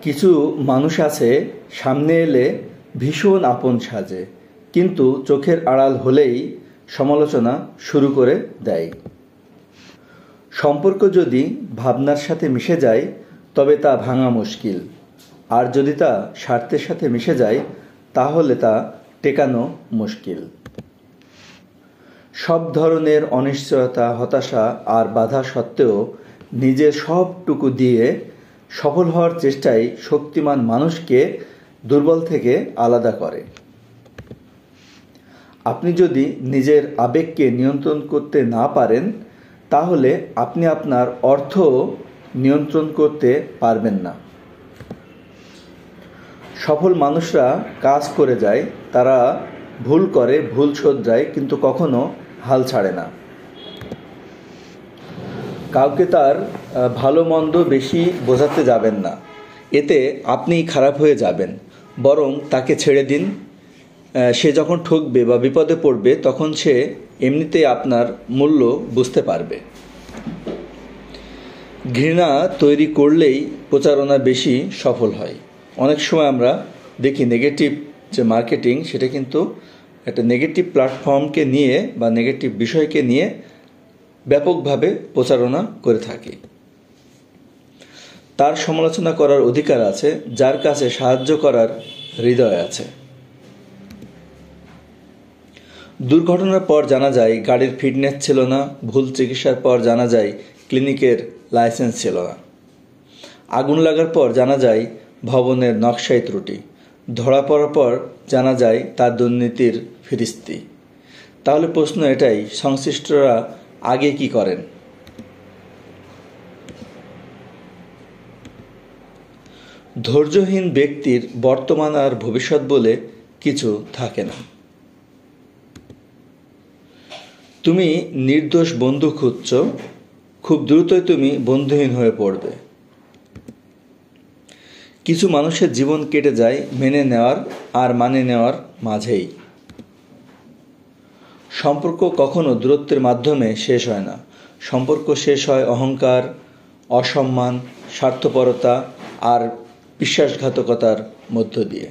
কিছু মানুষ আছে সামনে এলে ভীষণ আপন সাজে, কিন্তু চোখের আড়াল হলেই সমালোচনা শুরু করে দেয়। সম্পর্ক যদি ভাবনার সাথে মিশে যায় তবে তা ভাঙা মুশকিল, আর যদি তা স্বার্থের সাথে মিশে যায় তাহলে তা টেকানো মুশকিল। সব ধরনের অনিশ্চয়তা, হতাশা আর বাধা সত্ত্বেও নিজের সবটুকু দিয়ে সফল হওয়ার চেষ্টাই শক্তিমান মানুষকে দুর্বল থেকে আলাদা করে। আপনি যদি নিজের আবেগকে নিয়ন্ত্রণ করতে না পারেন তাহলে আপনি আপনার অর্থ নিয়ন্ত্রণ করতে পারবেন না। সফল মানুষরা কাজ করে যায়, তারা ভুল করে, ভুল শোধরায়, কিন্তু কখনো হাল ছাড়ে না। কাউকে তার ভালো মন্দ বেশি বোঝাতে যাবেন না, এতে আপনিই খারাপ হয়ে যাবেন। বরং তাকে ছেড়ে দিন। সে যখন ঠকবে বা বিপদে পড়বে তখন সে এমনিতেই আপনার মূল্য বুঝতে পারবে। ঘৃণা তৈরি করলেই প্রচারণা বেশি সফল হয়। অনেক সময় আমরা দেখি নেগেটিভ যে মার্কেটিং, সেটা কিন্তু একটা নেগেটিভ প্ল্যাটফর্মকে নিয়ে বা নেগেটিভ বিষয়কে নিয়ে ব্যাপকভাবে প্রচারণা করে থাকে। তার সমালোচনা করার অধিকার আছে যার কাছে সাহায্য করার হৃদয় আছে। দুর্ঘটনার পর জানা যায় গাড়ির ফিটনেস ছিল না, ভুল চিকিৎসার পর জানা যায় ক্লিনিকের লাইসেন্স ছিল না, আগুন লাগার পর জানা যায় ভবনের নকশায় ত্রুটি, ধরা পড়ার পর জানা যায় তার দুর্নীতির ফিরিস্তি। তাহলে প্রশ্ন এটাই, সংশ্লিষ্টরা আগে কি করেন? ধৈর্যহীন ব্যক্তির বর্তমান আর ভবিষ্যৎ বলে কিছু থাকে না। তুমি নির্দোষ বন্ধু খুঁজছ, খুব দ্রুতই তুমি বন্ধুহীন হয়ে পড়বে। কিছু মানুষের জীবন কেটে যায় মেনে নেওয়ার আর মানে নেওয়ার মাঝেই। সম্পর্ক কখনো দূরত্বের মাধ্যমে শেষ হয় না। সম্পর্ক শেষ হয় অহংকার, অসম্মান, স্বার্থপরতা আর বিশ্বাসঘাতকতার মধ্য দিয়ে।